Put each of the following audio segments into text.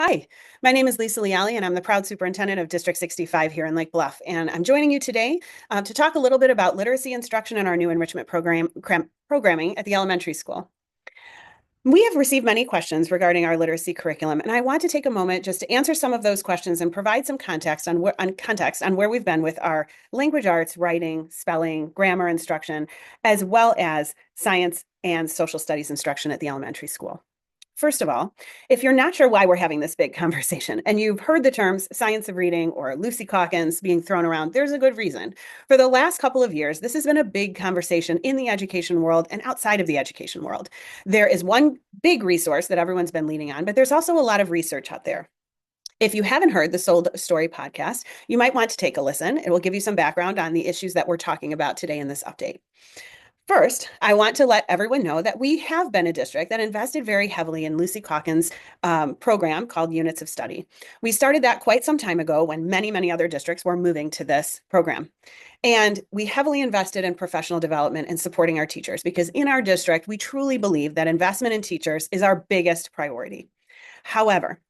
Hi, my name is Lisa Leali, and I'm the proud superintendent of District 65 here in Lake Bluff. And I'm joining you today to talk a little bit about literacy instruction in our new enrichment programming at the elementary school. We have received many questions regarding our literacy curriculum, and I want to take a moment just to answer some of those questions and provide some context on where we've been with our language arts, writing, spelling, grammar instruction, as well as science and social studies instruction at the elementary school. First of all, if you're not sure why we're having this big conversation and you've heard the terms science of reading or Lucy Calkins being thrown around, there's a good reason. For the last couple of years, this has been a big conversation in the education world and outside of the education world. There is one big resource that everyone's been leaning on, but there's also a lot of research out there. If you haven't heard the Sold Story podcast, you might want to take a listen. It will give you some background on the issues that we're talking about today in this update. First, I want to let everyone know that we have been a district that invested very heavily in Lucy Calkins' program called Units of Study. We started that quite some time ago when many other districts were moving to this program. And we heavily invested in professional development and supporting our teachers because in our district, we truly believe that investment in teachers is our biggest priority. However,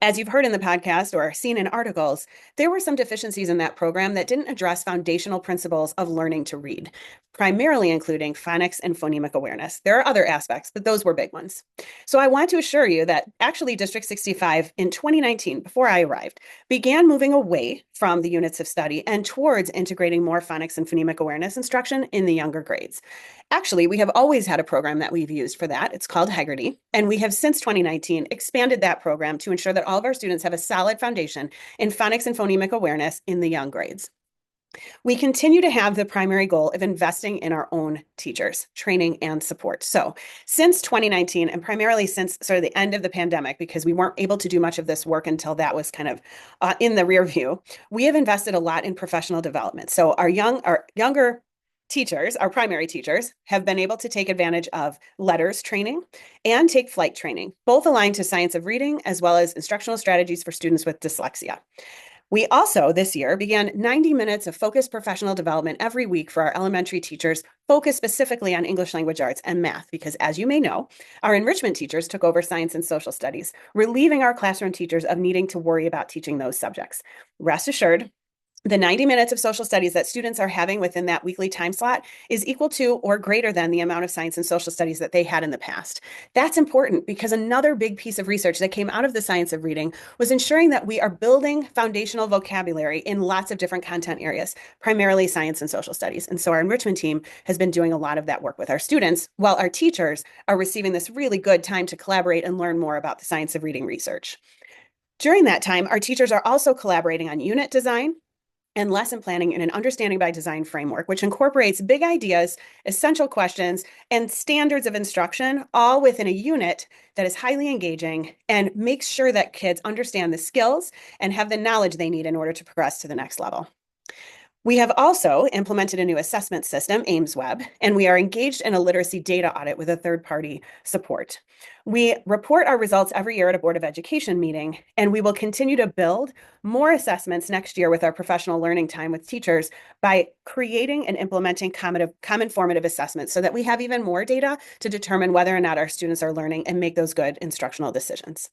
as you've heard in the podcast or seen in articles, there were some deficiencies in that program that didn't address foundational principles of learning to read, primarily including phonics and phonemic awareness. There are other aspects, but those were big ones. So I want to assure you that actually District 65 in 2019, before I arrived, began moving away from the units of study and towards integrating more phonics and phonemic awareness instruction in the younger grades. Actually, we have always had a program that we've used for that. It's called Haggerty, and we have since 2019 expanded that program to ensure that all of our students have a solid foundation in phonics and phonemic awareness in the young grades. We continue to have the primary goal of investing in our own teachers, training and support. So since 2019, and primarily since sort of the end of the pandemic, because we weren't able to do much of this work until that was kind of in the rear view, we have invested a lot in professional development. So our younger teachers, our primary teachers, have been able to take advantage of letters training and take flight training, both aligned to science of reading as well as instructional strategies for students with dyslexia. We also, this year, began 90 minutes of focused professional development every week for our elementary teachers, focused specifically on English language arts and math, because as you may know, our enrichment teachers took over science and social studies, relieving our classroom teachers of needing to worry about teaching those subjects. Rest assured, the 90 minutes of social studies that students are having within that weekly time slot is equal to or greater than the amount of science and social studies that they had in the past. That's important because another big piece of research that came out of the science of reading was ensuring that we are building foundational vocabulary in lots of different content areas, primarily science and social studies. And so our enrichment team has been doing a lot of that work with our students, while our teachers are receiving this really good time to collaborate and learn more about the science of reading research. During that time, our teachers are also collaborating on unit design and lesson planning in an understanding by design framework, which incorporates big ideas, essential questions, and standards of instruction, all within a unit that is highly engaging and makes sure that kids understand the skills and have the knowledge they need in order to progress to the next level. We have also implemented a new assessment system, AIMSweb, and we are engaged in a literacy data audit with a third-party support. We report our results every year at a Board of Education meeting, and we will continue to build more assessments next year with our professional learning time with teachers by creating and implementing common formative assessments so that we have even more data to determine whether or not our students are learning and make those good instructional decisions.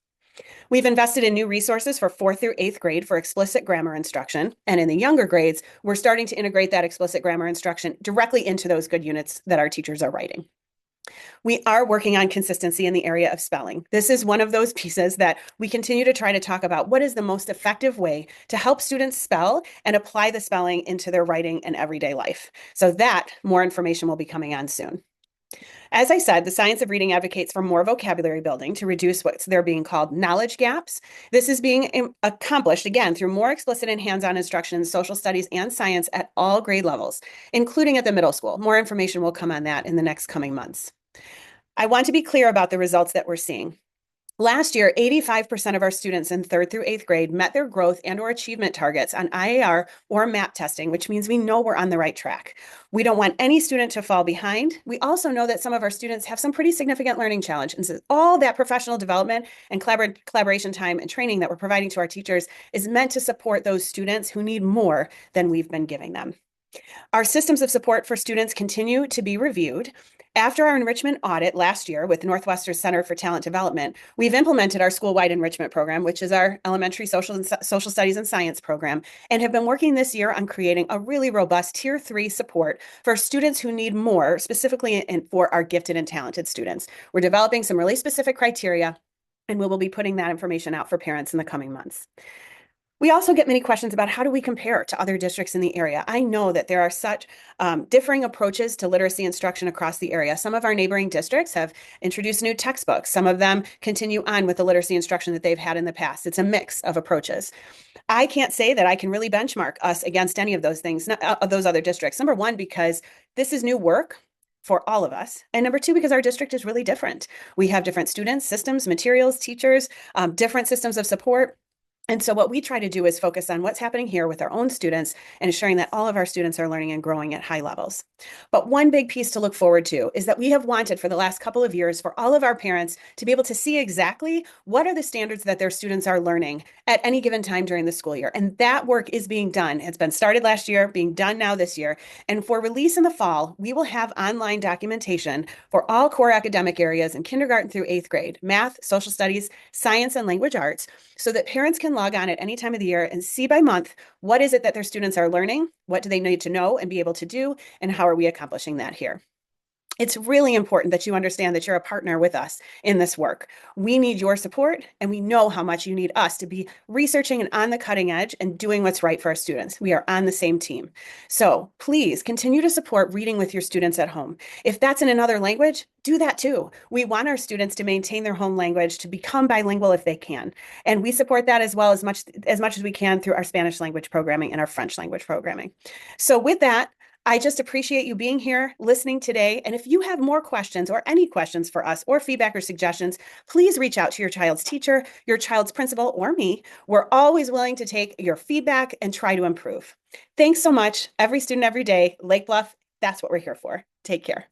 We've invested in new resources for 4th through 8th grade for explicit grammar instruction. And in the younger grades, we're starting to integrate that explicit grammar instruction directly into those good units that our teachers are writing. We are working on consistency in the area of spelling. This is one of those pieces that we continue to try to talk about. What is the most effective way to help students spell and apply the spelling into their writing and everyday life? So that more information will be coming on soon. As I said, the science of reading advocates for more vocabulary building to reduce what's they're being called knowledge gaps. This is being accomplished, again, through more explicit and hands-on instruction in social studies and science at all grade levels, including at the middle school. More information will come on that in the next coming months. I want to be clear about the results that we're seeing. Last year, 85% of our students in 3rd through 8th grade met their growth and or achievement targets on IAR or MAP testing, which means we know we're on the right track. We don't want any student to fall behind. We also know that some of our students have some pretty significant learning challenge. And so all that professional development and collaboration time and training that we're providing to our teachers is meant to support those students who need more than we've been giving them. Our systems of support for students continue to be reviewed. After our enrichment audit last year with Northwestern Center for Talent Development, we've implemented our school-wide enrichment program, which is our elementary social studies and science program, and have been working this year on creating a really robust Tier 3 support for students who need more, specifically for our gifted and talented students. We're developing some really specific criteria, and we will be putting that information out for parents in the coming months. We also get many questions about how do we compare to other districts in the area. I know that there are such differing approaches to literacy instruction across the area. Some of our neighboring districts have introduced new textbooks. Some of them continue on with the literacy instruction that they've had in the past. It's a mix of approaches. I can't say that I can really benchmark us against any of those things, of those other districts. Number one, because this is new work for all of us. And number two, because our district is really different. We have different students, systems, materials, teachers, different systems of support. And so what we try to do is focus on what's happening here with our own students and ensuring that all of our students are learning and growing at high levels. But one big piece to look forward to is that we have wanted for the last couple of years for all of our parents to be able to see exactly what are the standards that their students are learning at any given time during the school year. And that work is being done. It's been started last year, being done now this year. And for release in the fall, we will have online documentation for all core academic areas in kindergarten through 8th grade, math, social studies, science, and language arts, so that parents can log on at any time of the year and see by month what is it that their students are learning, what do they need to know and be able to do, and how are we accomplishing that here. It's really important that you understand that you're a partner with us in this work. We need your support, and we know how much you need us to be researching and on the cutting edge and doing what's right for our students. We are on the same team. So please continue to support reading with your students at home. If that's in another language, do that too. We want our students to maintain their home language, to become bilingual if they can. And we support that as well as much as we can through our Spanish language programming and our French language programming. So with that, I just appreciate you being here, listening today. And if you have more questions or any questions for us or feedback or suggestions, please reach out to your child's teacher, your child's principal, or me. We're always willing to take your feedback and try to improve. Thanks so much. Every student, every day, Lake Bluff, that's what we're here for. Take care.